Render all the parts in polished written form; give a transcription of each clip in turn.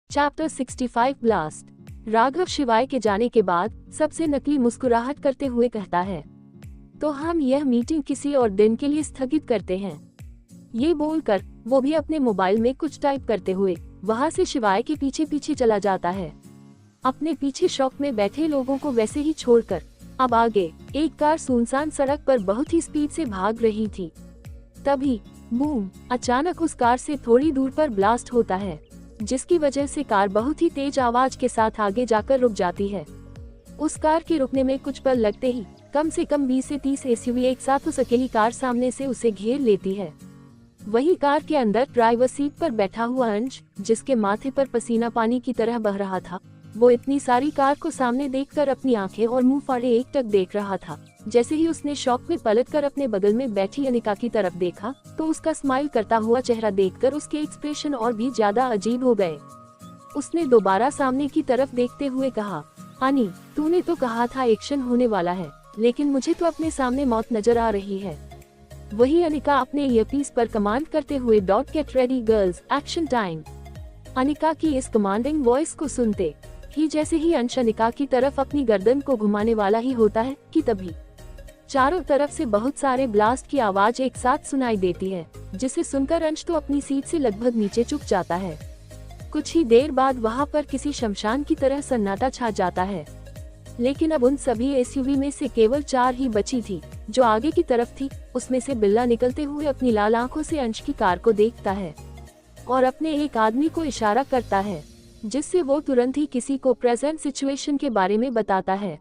Chapter 65 blast. Raghav शिवाय के जाने के बाद सबसे नकली मुस्कुराहट करते हुए कहता है, तो हम यह मीटिंग किसी और दिन के लिए स्थगित करते हैं। ये बोलकर वो भी अपने मोबाइल में कुछ टाइप करते हुए वहां से शिवाय के पीछे पीछे चला जाता है। अपने पीछे शॉप में बैठे लोगों को वैसे ही छोड़कर अब आगे एक कार सुनसान सड़क पर बहुत ही स्पीड से भाग रही थी। तभी बूम, अचानक उस कार से थोड़ी दूर पर ब्लास्ट होता है, जिसकी वजह से कार बहुत ही तेज आवाज के साथ आगे जाकर रुक जाती है। उस कार के रुकने में कुछ पल लगते ही कम से कम 20 से 30 एसयूवी एक साथ उस अकेली कार सामने से उसे घेर लेती है। वही कार के अंदर ड्राइवर सीट पर बैठा हुआ अंश, जिसके माथे पर पसीना पानी की तरह बह रहा था, वो इतनी सारी कार को सामने देखकर अपनी आंखें और मुंह फाड़े एकटक देख रहा था। जैसे ही उसने शॉक में पलटकर अपने बगल में बैठी अनिका की तरफ देखा तो उसका स्माइल करता हुआ चेहरा देखकर उसके एक्सप्रेशन और भी ज्यादा अजीब हो गए। उसने दोबारा सामने की तरफ देखते हुए कहा, अनी, तूने तो कहा था एक्शन होने वाला है, लेकिन मुझे तो अपने सामने मौत नजर आ रही है। वही अनिका अपने ईयरपीस पर कमांड करते हुए dot get ready girls, action time. Anika की इस कमांडिंग वॉइस को सुनते ही जैसे ही अंश अनिका की तरफ अपनी गर्दन को घुमाने वाला ही होता है कि तभी चारों तरफ से बहुत सारे ब्लास्ट की आवाज एक साथ सुनाई देती है, जिसे सुनकर अंश तो अपनी सीट से लगभग नीचे झुक जाता है। कुछ ही देर बाद वहां पर किसी शमशान की तरह सन्नाटा छा जाता है, लेकिन अब उन सभी एसयूवी में से केवल 4 ही बची थी जो आगे की तरफ थी। उसमें से बिल्ला निकलते हुए अपनी लाल आंखों से अंश की कार को देखता है और अपने एक आदमी को इशारा करता है, जिससे वो तुरंत ही किसी को प्रेजेंट सिचुएशन के बारे में बताता है।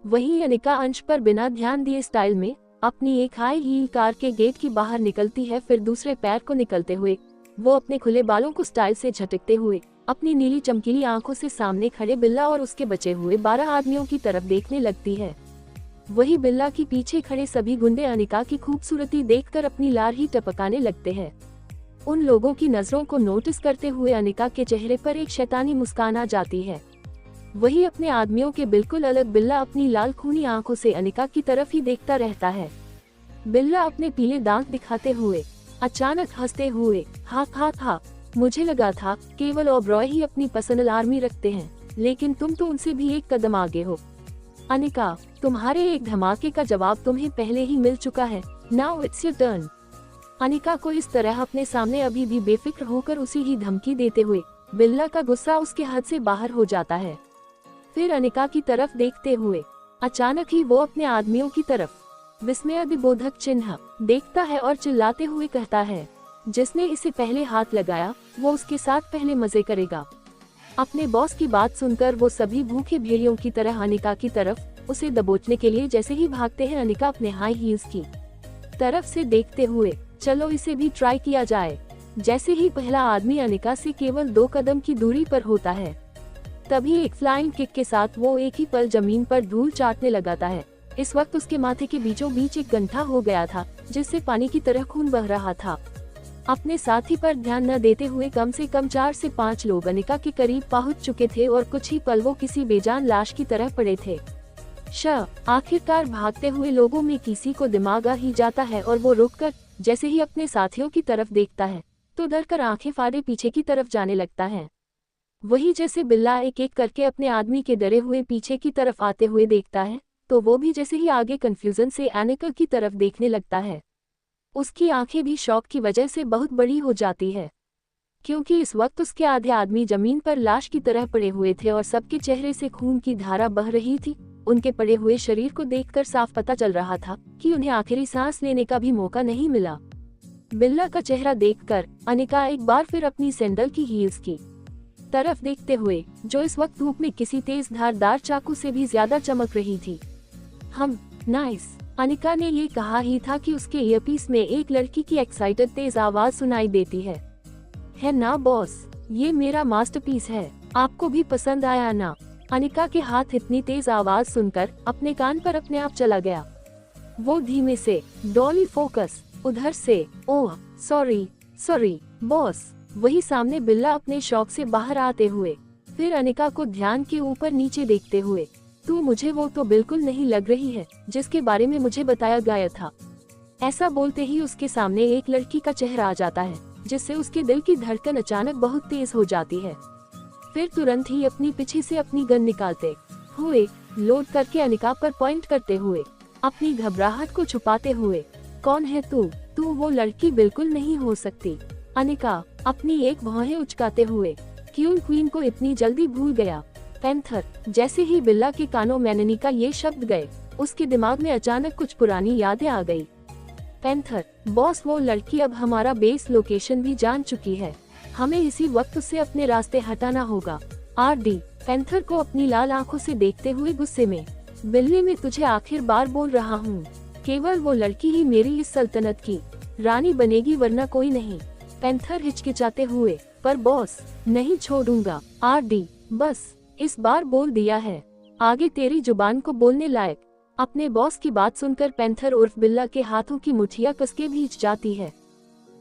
वहीं अनिका अंश पर बिना ध्यान दिए स्टाइल में अपनी एक हाई हील कार के गेट की बाहर निकलती है। फिर दूसरे पैर को निकलते हुए वो अपने खुले बालों को स्टाइल से झटकते हुए अपनी नीली चमकीली आंखों से सामने खड़े बिल्ला और उसके बचे हुए 12 आदमियों की तरफ देखने लगती है। वही बिल्ला के पीछे खड़े सभी गुंडे अनिका की खूबसूरती देखकर अपनी लार ही टपकाने लगते हैं। उन लोगों की नजरों को नोटिस करते हुए अनिका के चेहरे पर एक शैतानी मुस्कान आ जाती है। वही अपने आदमियों के बिल्कुल अलग बिल्ला अपनी लाल खूनी आंखों से अनिका की तरफ ही देखता रहता है। बिल्ला अपने पीले दांत दिखाते हुए अचानक हंसते हुए, हा, मुझे लगा था केवल ओबरॉय ही अपनी पर्सनल आर्मी रखते हैं, लेकिन तुम तो उनसे भी एक कदम आगे हो। अनिका, तुम्हारे एक धमाके का जवाब तुम्हें पहले ही मिल चुका है, now it's your turn. Anika को इस तरह अपने सामने अभी भी बेफिक्र होकर उसी ही धमकी देते हुए बिल्ला का गुस्सा उसके हद से बाहर हो जाता है। फिर अनिका की तरफ देखते हुए अचानक ही वो अपने आदमियों की तरफ विस्मयादिबोधक चिन्ह देखता है और चिल्लाते हुए कहता है, जिसने इसे पहले हाथ लगाया वो उसके साथ पहले मजे करेगा। अपने बॉस की बात सुनकर वो सभी भूखे भेड़ियों की तरह अनिका की तरफ उसे दबोचने के लिए जैसे ही भागते हैं, अनिका अपने हाई हील्स की तरफ से देखते हुए, चलो इसे भी ट्राई किया जाए। जैसे ही पहला आदमी अनिका से केवल 2 कदम की दूरी पर होता है, तभी एक फ्लाइंग किक के साथ वो एक ही पल जमीन पर धूल चाटने लगाता है। इस वक्त उसके माथे के बीचों बीच एक गंठा हो गया था, जिससे पानी की तरह खून बह रहा था। अपने साथी पर ध्यान न देते हुए कम से कम 4 से 5 लोग अनिका के करीब पहुंच चुके थे और कुछ ही पल वो किसी बेजान लाश की तरह पड़े थे। आखिरकार भागते हुए लोगों में किसी को दिमाग आ ही जाता है और वो रुककर जैसे ही अपने साथियों की तरफ देखता है तो डरकर आंखें फाड़े पीछे की तरफ जाने लगता है। वही जैसे बिल्ला एक एक करके अपने आदमी के डरे हुए पीछे की तरफ आते हुए देखता है, तो वो भी जैसे ही आगे कंफ्यूजन से अनिका की तरफ देखने लगता है। उसकी आंखें भी शॉक की वजह से बहुत बड़ी हो जाती है, क्योंकि इस वक्त उसके आधे आदमी जमीन पर लाश की तरह पड़े हुए थे और सबके चेहरे से खून की धारा बह रही थी। उनके पड़े हुए शरीर को देखकर साफ पता चल रहा था कि उन्हें आखिरी सांस लेने का भी मौका नहीं मिला। बिल्ला का चेहरा देखकर अनिका एक बार फिर अपनी सैंडल की हील्स की तरफ देखते हुए, जो इस वक्त धूप में किसी तेज धारदार चाकू से भी ज्यादा चमक रही थी, नाइस। अनिका ने ये कहा ही था कि उसके ईयरपीस में एक लड़की की एक्साइटेड तेज आवाज सुनाई देती है ना बॉस, ये मेरा मास्टरपीस है, आपको भी पसंद आया ना। अनिका के हाथ इतनी तेज आवाज सुनकर अपने कान पर अपने आप चला गया। वो धीमे से, डॉली फोकस, उधर से, ओह सॉरी बॉस। वही सामने बिल्ला अपने शॉप से बाहर आते हुए फिर अनिका को ध्यान के ऊपर नीचे देखते हुए, तू मुझे वो तो बिल्कुल नहीं लग रही है जिसके बारे में मुझे बताया गया था। ऐसा बोलते ही उसके सामने एक लड़की का चेहरा आ जाता है, जिससे उसके दिल की धड़कन अचानक बहुत तेज हो जाती है। फिर तुरंत ही अपनी पीछे से अपनी गन निकालते हुए लोड करके अनिका पर पॉइंट करते हुए अपनी घबराहट को छुपाते हुए, कौन है तू वो लड़की बिल्कुल नहीं हो सकती। अनिका अपनी एक भौहें उचकाते हुए क्वीन को इतनी जल्दी भूल गया। पैंथर जैसे ही बिल्ला के कानों में अनिका ये शब्द गए, उसके दिमाग में अचानक कुछ पुरानी यादें आ गई। पैंथर बॉस, वो लड़की अब हमारा बेस लोकेशन भी जान चुकी है, हमें इसी वक्त उससे अपने रास्ते हटाना होगा। आरडी पैंथर को अपनी लाल आंखों से देखते हुए गुस्से में, बिल्ली मैं तुझे आखिर बार बोल रहा हूँ, केवल वो लड़की ही मेरी इस सल्तनत की रानी बनेगी, वरना कोई नहीं। पैंथर हिचकिचाते हुए, पर बॉस नहीं छोड़ूंगा। आरडी बस इस बार बोल दिया है, आगे तेरी जुबान को बोलने लायक। अपने बॉस की बात सुनकर पैंथर उर्फ बिल्ला के हाथों की मुठिया कसके भींच जाती है।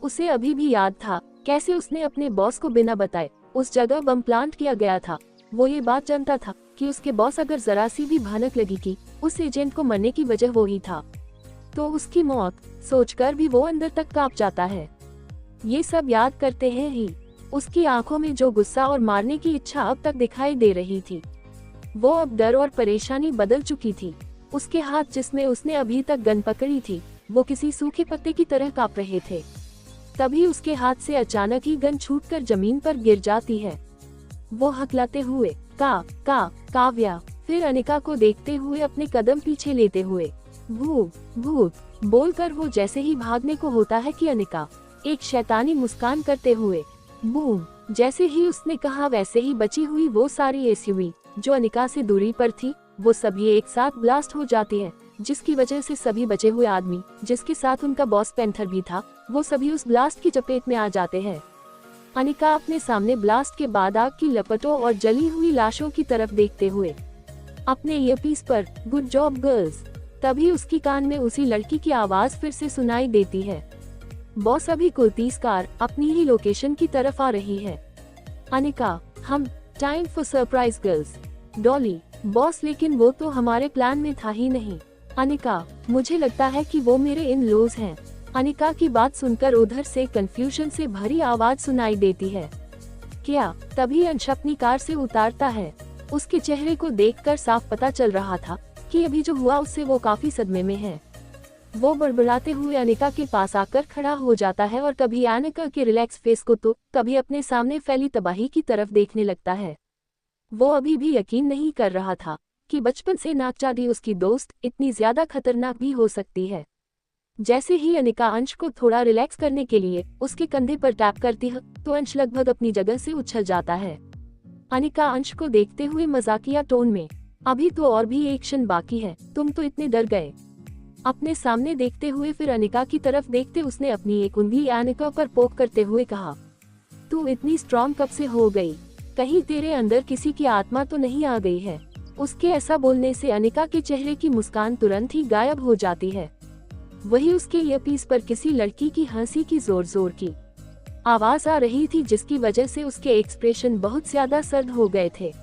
उसे अभी भी याद था कैसे उसने अपने बॉस को बिना बताए उस जगह बम प्लांट किया गया था। वो ये बात जानता था कि उसके बॉस अगर जरा सी भी भनक लगी कि उस एजेंट को मरने की वजह वो ही था, तो उसकी मौत सोचकर भी वो अंदर तक कांप जाता है। ये सब याद करते हैं ही उसकी आंखों में जो गुस्सा और मारने की इच्छा अब तक दिखाई दे रही थी, वो अब डर और परेशानी बदल चुकी थी। उसके हाथ जिसमें उसने अभी तक गन पकड़ी थी, वो किसी सूखे पत्ते की तरह कांप रहे थे। तभी उसके हाथ से अचानक ही गन छूटकर जमीन पर गिर जाती है। वो हकलाते हुए काव्या, फिर अनिका को देखते हुए अपने कदम पीछे लेते हुए भूत बोलकर वो जैसे ही भागने को होता है कि अनिका एक शैतानी मुस्कान करते हुए बूम, जैसे ही उसने कहा वैसे ही बची हुई वो सारी एसयूवी जो अनिका से दूरी पर थी, वो सभी एक साथ ब्लास्ट हो जाती है, जिसकी वजह से सभी बचे हुए आदमी, जिसके साथ उनका बॉस पैंथर भी था, वो सभी उस ब्लास्ट की चपेट में आ जाते हैं। अनिका अपने सामने ब्लास्ट के बाद आग की लपटों और जली हुई लाशों की तरफ देखते हुए अपने ईयरपीस पर गुड जॉब गर्ल्स, तभी उसकी कान में उसी लड़की की आवाज फिर से सुनाई देती है। बॉस अभी कुर्तीस कार अपनी ही लोकेशन की तरफ आ रही है। अनिका हम time for surprise girls. Dolly boss, लेकिन वो तो हमारे प्लान में था ही नहीं। अनिका मुझे लगता है कि वो मेरे इन लॉज हैं। अनिका की बात सुनकर उधर से कंफ्यूजन से भरी आवाज सुनाई देती है। क्या? तभी अंश अपनी कार से उतारता है। उसके चेहरे को देखकर साफ पता चल रहा था कि अभी जो हुआ उससे वो काफी सदमे में है। वो बड़बड़ाते हुए अनिका के पास आकर खड़ा हो जाता है और कभी अनिका के रिलैक्स फेस को तो कभी अपने सामने फैली तबाही की तरफ देखने लगता है। वो अभी भी यकीन नहीं कर रहा था कि बचपन से नाकचादी उसकी दोस्त इतनी ज्यादा खतरनाक भी हो सकती है। जैसे ही अनिका अंश को थोड़ा रिलैक्स करने के लिए उसके कंधे पर टैप करती है, तो अंश लगभग अपनी जगह से उछल जाता है। अनिका अंश को देखते हुए मजाकिया टोन में, अभी तो और भी एक्शन बाकी है, तुम तो इतने डर गए। अपने सामने देखते हुए फिर अनिका की तरफ देखते उसने अपनी एक उंगली अनिका पर पोक करते हुए कहा, तू इतनी स्ट्रॉन्ग कब से हो गई? कहीं तेरे अंदर किसी की आत्मा तो नहीं आ गई है? उसके ऐसा बोलने से अनिका के चेहरे की मुस्कान तुरंत ही गायब हो जाती है। वही उसके ईयरपीस पर किसी लड़की की हंसी की जोर जोर की आवाज आ रही थी, जिसकी वजह से उसके एक्सप्रेशन बहुत ज्यादा सर्द हो गए थे।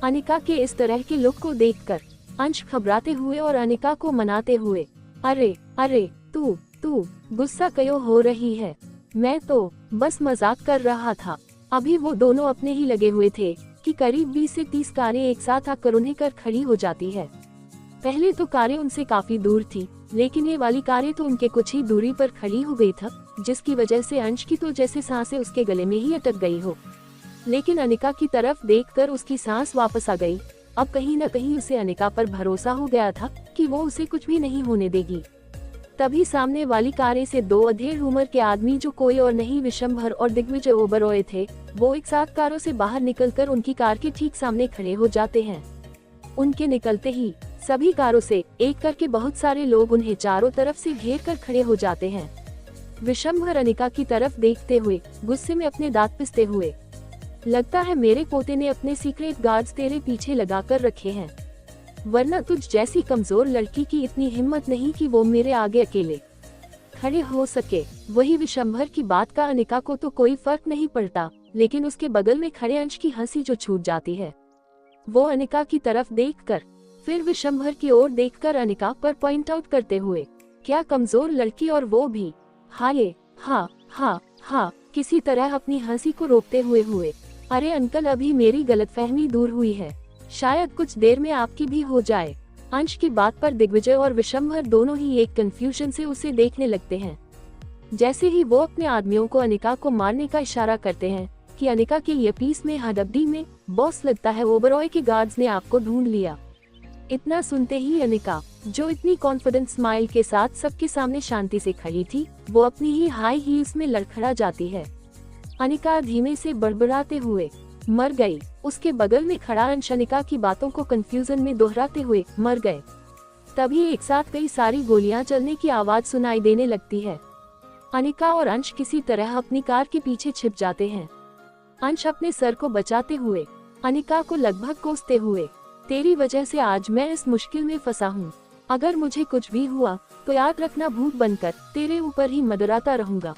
अनिका के इस तरह के लुक को देखकर अंश घबराते हुए और अनिका को मनाते हुए, अरे तू गुस्सा क्यों हो रही है? मैं तो बस मजाक कर रहा था। अभी वो दोनों अपने ही लगे हुए थे कि करीब 20 से 30 कारें एक साथ आकर उन्हें कर खड़ी हो जाती है। पहले तो कारें उनसे काफी दूर थी, लेकिन ये वाली कारें तो उनके कुछ ही दूरी पर खड़ी हो गई था, जिसकी वजह से अंश की तो जैसे सांसें उसके गले में ही अटक गई हो। लेकिन अनिका की तरफ देखकर उसकी सांस वापस आ गई। अब कहीं न कहीं उसे अनिका पर भरोसा हो गया था कि वो उसे कुछ भी नहीं होने देगी। तभी सामने वाली कारें से दो अधेड़ उम्र के आदमी, जो कोई और नहीं विशंभर और दिग्विजय ओबरॉय थे, वो एक साथ कारों से बाहर निकलकर उनकी कार के ठीक सामने खड़े हो जाते हैं। उनके निकलते ही सभी कारों से एक करके बहुत सारे लोग उन्हें चारों तरफ से घेर कर खड़े हो जाते हैं। विशंभर अनिका की तरफ देखते हुए गुस्से में अपने दांत पिसते हुए, लगता है मेरे पोते ने अपने सीक्रेट गार्ड्स तेरे पीछे लगा कर रखे हैं, वरना तुझ जैसी कमजोर लड़की की इतनी हिम्मत नहीं कि वो मेरे आगे अकेले खड़े हो सके। वही विशंभर की बात का अनिका को तो कोई फर्क नहीं पड़ता, लेकिन उसके बगल में खड़े अंश की हंसी जो छूट जाती है। वो अनिका की तरफ देखकर फिर विशंभर की ओर देखकर अनिका पर पॉइंट आउट करते हुए, क्या कमजोर लड़की, और वो भी हाँ किसी तरह अपनी हंसी को रोकते हुए अरे अंकल, अभी मेरी गलतफहमी दूर हुई है, शायद कुछ देर में आपकी भी हो जाए। अंश की बात पर दिग्विजय और विशंभर दोनों ही एक कंफ्यूजन से उसे देखने लगते हैं। जैसे ही वो अपने आदमियों को अनिका को मारने का इशारा करते हैं कि अनिका के लिए पीस में हडबडी में, बॉस लगता है ओबरॉय के गार्ड्स ने आपको ढूंढ लिया। इतना सुनते ही अनिका, जो इतनी कॉन्फिडेंट स्माइल के साथ सबके सामने शांति से खड़ी थी, वो अपनी ही हाई हील्स में लड़खड़ा जाती है। अनिका धीमे से बड़बड़ाते हुए, मर गई। उसके बगल में खड़ा अंश अनिका की बातों को कंफ्यूजन में दोहराते हुए, मर गए। तभी एक साथ कई सारी गोलियां चलने की आवाज सुनाई देने लगती है। अनिका और अंश किसी तरह अपनी कार के पीछे छिप जाते हैं। अंश अपने सर को बचाते हुए अनिका को लगभग कोसते हुए, तेरी वजह से आज मैं इस मुश्किल में फंसा हूँ। अगर मुझे कुछ भी हुआ तो याद रखना, भूत बनकर तेरे ऊपर ही मंडराता रहूंगा।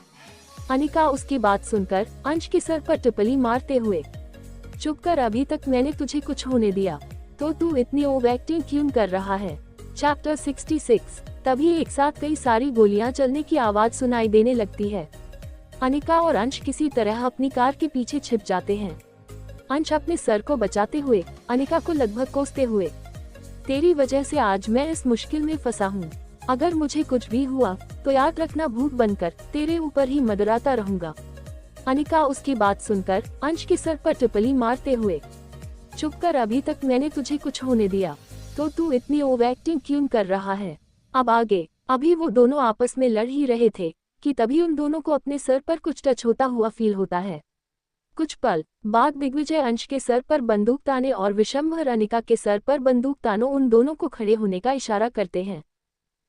अनिका उसकी बात सुनकर अंश के सर पर टिप्पणी मारते हुए, चुप कर, अभी तक मैंने तुझे कुछ होने दिया तो तू इतनी ओवर एक्टिंग क्यों कर रहा है। चैप्टर 66। तभी एक साथ कई सारी गोलियां चलने की आवाज सुनाई देने लगती है। अनिका और अंश किसी तरह अपनी कार के पीछे छिप जाते हैं। अंश अपने सर को बचाते हुए अनिका को लगभग कोसते हुए, तेरी वजह से आज मैं इस मुश्किल में फंसा हूँ। अगर मुझे कुछ भी हुआ तो याद रखना, भूत बनकर तेरे ऊपर ही मंडराता रहूंगा। अनिका उसकी बात सुनकर अंश के सर पर टिप्पणी मारते हुए, चुप कर, अभी तक मैंने तुझे कुछ होने दिया तो तू इतनी ओवर एक्टिंग क्यों कर रहा है। अब आगे। अभी वो दोनों आपस में लड़ ही रहे थे कि तभी उन दोनों को अपने सर पर कुछ टच होता हुआ फील होता है। कुछ पल बाद दिग्विजय अंश के सर पर बंदूक ताने और विशंभर अनिका के सर पर बंदूक तानो उन दोनों को खड़े होने का इशारा करते हैं।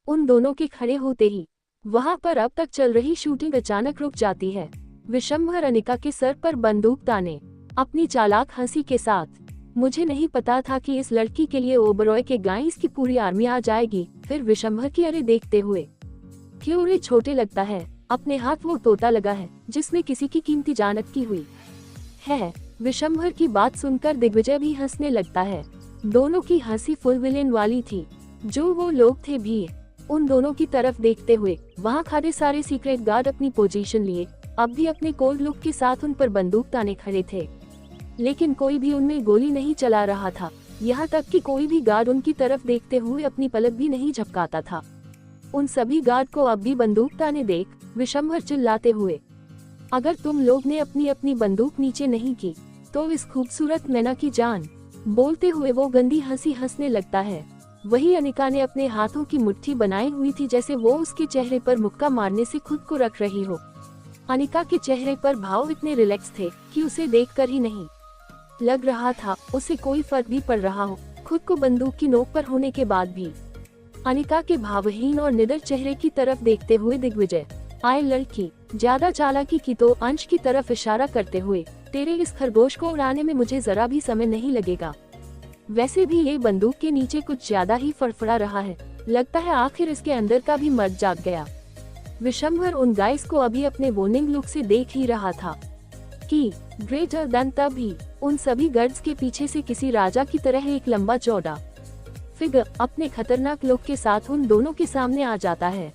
उन दोनों के खड़े होते ही वहां पर अब तक चल रही शूटिंग अचानक रुक जाती है। विशंभर अनिका के सर पर बंदूक ताने अपनी चालाक हंसी के साथ, मुझे नहीं पता था कि इस लड़की के लिए ओबरॉय के गाइस की पूरी आर्मी आ जाएगी। फिर विशंभर की अरे देखते हुए, क्यों रे छोटे लगता है, अपने हाथ वो तोता लगा है जिसमें किसी की कीमती जान अटकी हुई है। विशंभर की बात सुनकर दिग्विजय भी हंसने लगता है। दोनों की हंसी फुल विलेन वाली थी। जो वो लोग थे भी उन दोनों की तरफ देखते हुए वहाँ खड़े सारे सीक्रेट गार्ड अपनी पोजीशन लिए अब भी अपने कोल्ड लुक के साथ उन पर बंदूक ताने खड़े थे, लेकिन कोई भी उनमें गोली नहीं चला रहा था। यहाँ तक कि कोई भी गार्ड उनकी तरफ देखते हुए अपनी पलक भी नहीं झपकाता था। उन सभी गार्ड को अब भी बंदूक ताने देख विशंभर चिल्लाते हुए, अगर तुम लोग ने अपनी अपनी बंदूक नीचे नहीं की तो इस खूबसूरत मैना की जान। बोलते हुए वो गंदी हंसी हंसने लगता है। वही अनिका ने अपने हाथों की मुट्ठी बनाई हुई थी जैसे वो उसके चेहरे पर मुक्का मारने से खुद को रख रही हो। अनिका के चेहरे पर भाव इतने रिलैक्स थे कि उसे देखकर ही नहीं लग रहा था उसे कोई फर्क भी पड़ रहा हो, खुद को बंदूक की नोक पर होने के बाद भी। अनिका के भावहीन और निडर चेहरे की तरफ देखते हुए दिग्विजय, आए लड़की, ज्यादा चालाकी की तो अंश की तरफ इशारा करते हुए, तेरे इस खरगोश को उड़ाने में मुझे जरा भी समय नहीं लगेगा। वैसे भी ये बंदूक के नीचे कुछ ज्यादा ही फड़फड़ा रहा है, लगता है आखिर इसके अंदर का भी मर्द जाग गया। विशंभर उन गाइस को अभी अपने वॉर्निंग लुक से देख ही रहा था कि ग्रेटर देन तभी उन सभी गार्ड्स के पीछे से किसी राजा की तरह एक लंबा चौड़ा फिगर अपने खतरनाक लुक के साथ उन दोनों के सामने आ जाता है।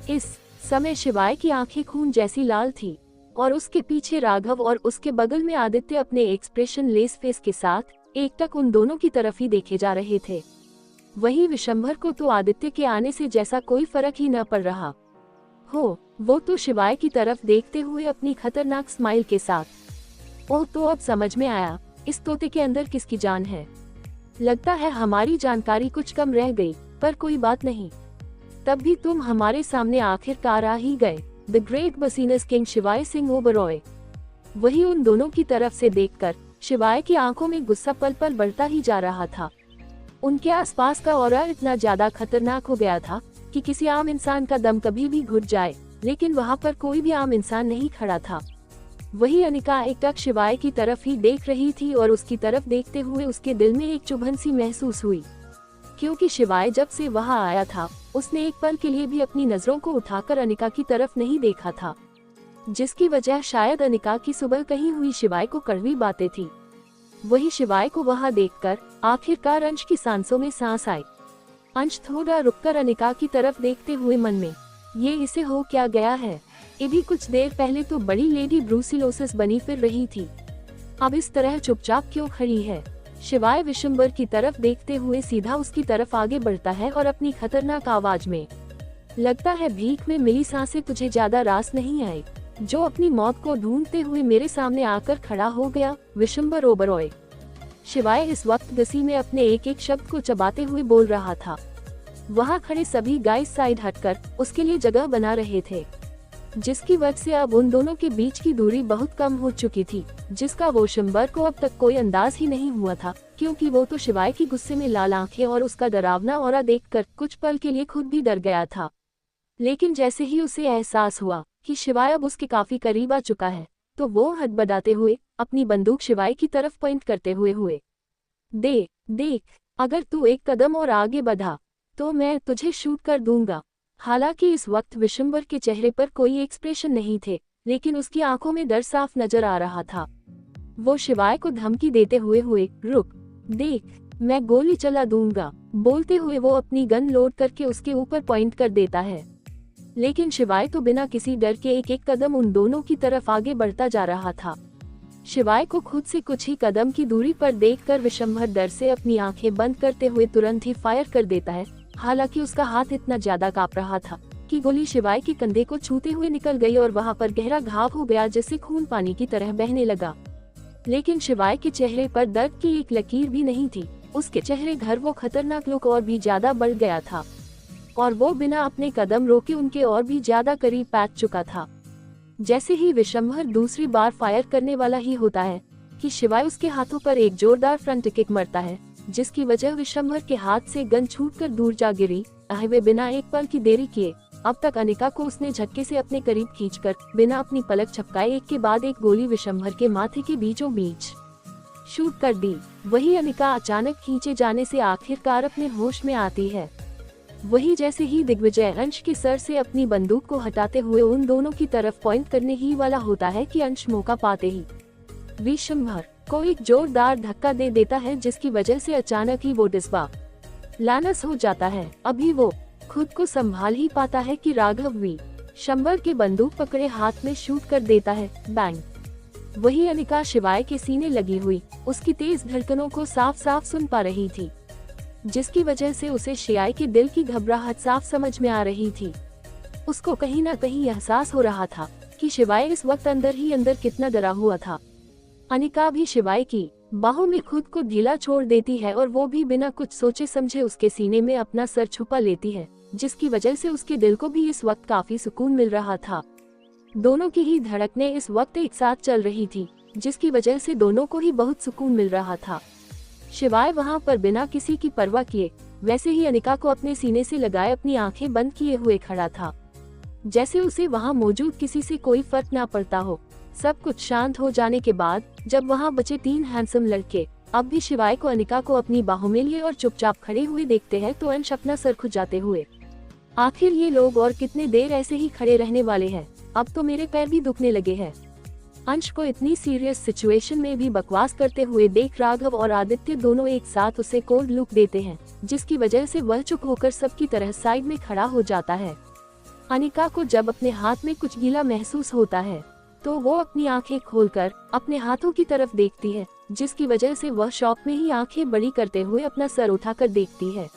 इस समय शिवाय की आंखें खून जैसी लाल थी और उसके पीछे राघव और उसके बगल में आदित्य अपने एक्सप्रेशन लेस फेस के साथ एकटक उन दोनों की तरफ ही देखे जा रहे थे। वही विशंभर को तो आदित्य के आने से जैसा कोई फर्क ही न पड़ रहा हो, वो तो शिवाय की तरफ देखते हुए अपनी खतरनाक स्माइल के साथ, ओह तो अब समझ में आया इस तोते के अंदर किसकी जान है। लगता है हमारी जानकारी कुछ कम रह गई, पर कोई बात नहीं, तब भी तुम हमारे सामने आखिरकार आ ही गए। द ग्रेट बसीनस किंग शिवाय सिंह ओबरॉय। वही उन दोनों की तरफ से देखकर शिवाय की आंखों में गुस्सा पल पल बढ़ता ही जा रहा था। उनके आसपास का ऑरा इतना ज्यादा खतरनाक हो गया था कि किसी आम इंसान का दम कभी भी घुट जाए, लेकिन वहाँ पर कोई भी आम इंसान नहीं खड़ा था। वही अनिका एकटक शिवाय की तरफ ही देख रही थी और उसकी तरफ देखते हुए उसके दिल में एक चुभन सी महसूस हुई, क्योंकि शिवाय जब से वहाँ आया था उसने एक पल के लिए भी अपनी नजरों को उठाकर अनिका की तरफ नहीं देखा था, जिसकी वजह शायद अनिका की सुबह कही हुई शिवाय को कड़वी बातें थी। वही शिवाय को वहाँ देखकर आखिरकार अंश की सांसों में सांस आई। अंश थोड़ा रुककर अनिका की तरफ देखते हुए मन में, ये इसे हो क्या गया है, ये भी कुछ देर पहले तो बड़ी लेडी ब्रूसिलोसिस बनी फिर रही थी, अब इस तरह चुपचाप क्यों खड़ी है? शिवाय विशंबर की तरफ देखते हुए सीधा उसकी तरफ आगे बढ़ता है और अपनी खतरनाक आवाज में, लगता है भीख में मिली सांसें तुझे ज्यादा रास नहीं आई, जो अपनी मौत को ढूंढते हुए मेरे सामने आकर खड़ा हो गया, विशंबर ओबरॉय। शिवाय इस वक्त गसी में अपने एक एक शब्द को चबाते हुए बोल रहा था। वहाँ खड़े सभी गाइस साइड हटकर उसके लिए जगह बना रहे थे, जिसकी वजह से अब उन दोनों के बीच की दूरी बहुत कम हो चुकी थी, जिसका विशंबर को अब तक कोई अंदाज ही नहीं हुआ था, क्योंकि वो तो शिवाय की गुस्से में लाल आंखें और उसका डरावना ऑरा देखकर कुछ पल के लिए खुद भी डर गया था। लेकिन जैसे ही उसे एहसास हुआ कि शिवाय अब उसके काफी करीब आ चुका है, तो वो हड़बड़ाते हुए अपनी बंदूक शिवाय की तरफ पॉइंट करते हुए, देख, अगर तू एक कदम और आगे बढ़ा तो मैं तुझे शूट कर दूंगा। हालांकि इस वक्त विशंबर के चेहरे पर कोई एक्सप्रेशन नहीं थे, लेकिन उसकी आंखों में डर साफ नजर आ रहा था। वो शिवाय को धमकी देते हुए, रुक, देख, मैं गोली चला दूंगा, बोलते हुए वो अपनी गन लोड करके उसके ऊपर पॉइंट कर देता है। लेकिन शिवाय तो बिना किसी डर के एक एक कदम उन दोनों की तरफ आगे बढ़ता जा रहा था। शिवाय को खुद से कुछ ही कदम की दूरी पर देखकर विशंबर डर से अपनी आंखें बंद करते हुए तुरंत ही फायर कर देता है। हालांकि उसका हाथ इतना ज्यादा कांप रहा था कि गोली शिवाय के कंधे को छूते हुए निकल गई और वहां पर गहरा घाव हो गया, जिससे खून पानी की तरह बहने लगा। लेकिन शिवाय के चेहरे पर दर्द की एक लकीर भी नहीं थी। उसके चेहरे घर वो खतरनाक लुक और भी ज्यादा बढ़ गया था, और वो बिना अपने कदम रोके उनके और भी ज्यादा करीब पहुंच चुका था। जैसे ही विशंबर दूसरी बार फायर करने वाला ही होता है कि शिवाय उसके हाथों पर एक जोरदार फ्रंट किक मारता है, जिसकी वजह विशंबर के हाथ से गन छूटकर दूर जा गिरी। वे बिना एक पल की देरी किए अब तक अनिका को उसने झटके से अपने करीब खींचकर बिना अपनी पलक झपकाए एक के बाद एक गोली विशंबर के माथे के बीचों बीच शूट कर दी। वही अनिका अचानक खींचे जाने से आखिरकार अपने होश में आती है। वही जैसे ही दिग्विजय अंश के सर से अपनी बंदूक को हटाते हुए उन दोनों की तरफ पॉइंट करने ही वाला होता है कि अंश मौका पाते ही विशंबर को एक जोरदार धक्का दे देता है, जिसकी वजह से अचानक ही वो डिस्बा लानस हो जाता है। अभी वो खुद को संभाल ही पाता है कि राघव विशंबर के बंदूक पकड़े हाथ में शूट कर देता है। बैंग। वही अनिका शिवाय के सीने लगी हुई उसकी तेज धड़कनों को साफ साफ सुन पा रही थी, जिसकी वजह से उसे शिवाय के दिल की घबराहट साफ समझ में आ रही थी। उसको कहीं ना कहीं एहसास हो रहा था कि शिवाय इस वक्त अंदर ही अंदर कितना डरा हुआ था। अनिका भी शिवाय की बाहों में खुद को ढीला छोड़ देती है और वो भी बिना कुछ सोचे समझे उसके सीने में अपना सर छुपा लेती है, जिसकी वजह से उसके दिल को भी इस वक्त काफी सुकून मिल रहा था। दोनों की ही धड़कनें इस वक्त एक साथ चल रही थी, जिसकी वजह से दोनों को ही बहुत सुकून मिल रहा था। शिवाय वहां पर बिना किसी की परवाह किए वैसे ही अनिका को अपने सीने से लगाए अपनी आंखें बंद किए हुए खड़ा था, जैसे उसे वहां मौजूद किसी से कोई फर्क ना पड़ता हो। सब कुछ शांत हो जाने के बाद जब वहां बचे 3 हैंडसम लड़के अब भी शिवाय को अनिका को अपनी बाहों में लिए और चुपचाप खड़े हुए देखते हैं, तो अंश अपना सर खुजाते हुए, आखिर ये लोग और कितने देर ऐसे ही खड़े रहने वाले हैं, अब तो मेरे पैर भी दुखने लगे हैं। अंश को इतनी सीरियस सिचुएशन में भी बकवास करते हुए देख राघव और आदित्य दोनों एक साथ उसे कोल्ड लुक देते हैं, जिसकी वजह से वह चुप होकर सबकी तरह साइड में खड़ा हो जाता है। अनिका को जब अपने हाथ में कुछ गीला महसूस होता है तो वो अपनी आंखें खोलकर अपने हाथों की तरफ देखती है, जिसकी वजह से वह शौक में ही आंखें बड़ी करते हुए अपना सर उठाकर देखती है।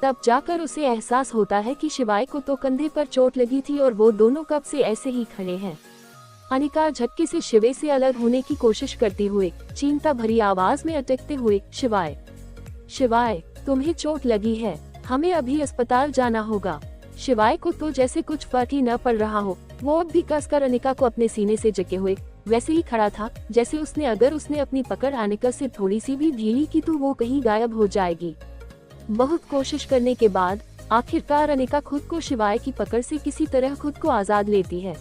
तब जाकर उसे एहसास होता है कि शिवाय को तो कंधे पर चोट लगी थी और वो दोनों कब से ऐसे ही खड़े हैं। अनिका झटके से शिवे से अलग होने की कोशिश करते हुए चिंता भरी आवाज में अटकते हुए, शिवाय, तुम्हें चोट लगी है, हमें अभी अस्पताल जाना होगा। शिवाय को तो जैसे कुछ फर्क ही न पड़ रहा हो, वो अब भी कसकर अनिका को अपने सीने से जके हुए वैसे ही खड़ा था, जैसे अगर उसने अपनी पकड़ अनिका से थोड़ी सी भी ढीली की तो वो कहीं गायब हो जाएगी। बहुत कोशिश करने के बाद आखिरकार अनिका खुद को शिवाय की पकड़ से किसी तरह खुद को आजाद लेती है,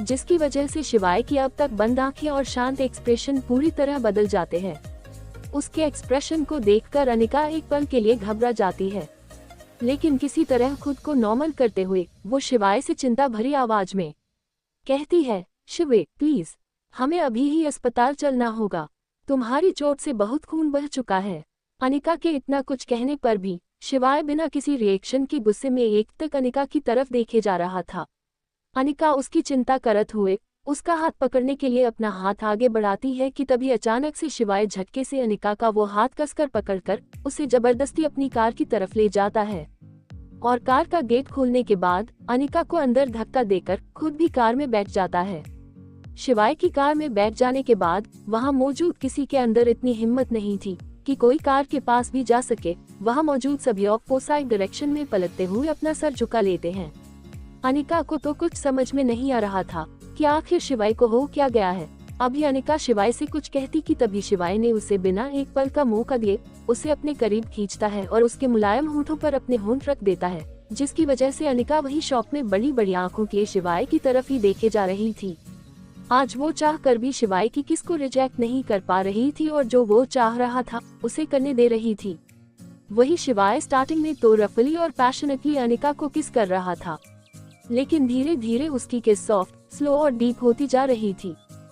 जिसकी वजह से शिवाय की अब तक बंद आंखें और शांत एक्सप्रेशन पूरी तरह बदल जाते हैं। उसके एक्सप्रेशन को देखकर अनिका एक पल के लिए घबरा जाती है, लेकिन किसी तरह खुद को नॉर्मल करते हुए वो शिवाय से चिंता भरी आवाज में कहती है, शिवे प्लीज, हमें अभी ही अस्पताल चलना होगा, तुम्हारी चोट से बहुत खून बह चुका है। अनिका के इतना कुछ कहने पर भी शिवाय बिना किसी रिएक्शन के गुस्से में एक तक अनिका की तरफ देखे जा रहा था। अनिका उसकी चिंता करत हुए उसका हाथ पकड़ने के लिए अपना हाथ आगे बढ़ाती है कि तभी अचानक से शिवाय झटके से अनिका का वो हाथ कसकर पकड़कर उसे जबरदस्ती अपनी कार की तरफ ले जाता है और कार का गेट खोलने के बाद अनिका को अंदर धक्का देकर खुद भी कार में बैठ जाता है। शिवाय की कार में बैठ जाने के बाद वहां मौजूद किसी के अंदर इतनी हिम्मत नहीं थी कि कोई कार के पास भी जा सके। वहां मौजूद सभी ऑपोजिट डायरेक्शन में पलटते हुए अपना सर झुका लेते हैं। अनिका को तो कुछ समझ में नहीं आ रहा था कि आखिर शिवाय को हो क्या गया है। अभी अनिका शिवाय से कुछ कहती कि तभी शिवाय ने उसे बिना एक पल का मौका दिए उसे अपने करीब खींचता है और उसके मुलायम होठों पर अपने होंठ रख देता है, जिसकी वजह से अनिका वही शॉप में बड़ी बड़ी आंखों के शिवाय की तरफ ही देखे जा रही थी। आज वो चाह कर भी शिवाय की किस को रिजेक्ट नहीं कर पा रही थी और जो वो चाह रहा था उसे करने दे रही थी। वही शिवाय स्टार्टिंग में तो रफली और पैशनेटली अनिका को किस कर रहा था, लेकिन धीरे धीरे उसकी किस सॉफ्ट, स्लो और डीप होती जा रही थी।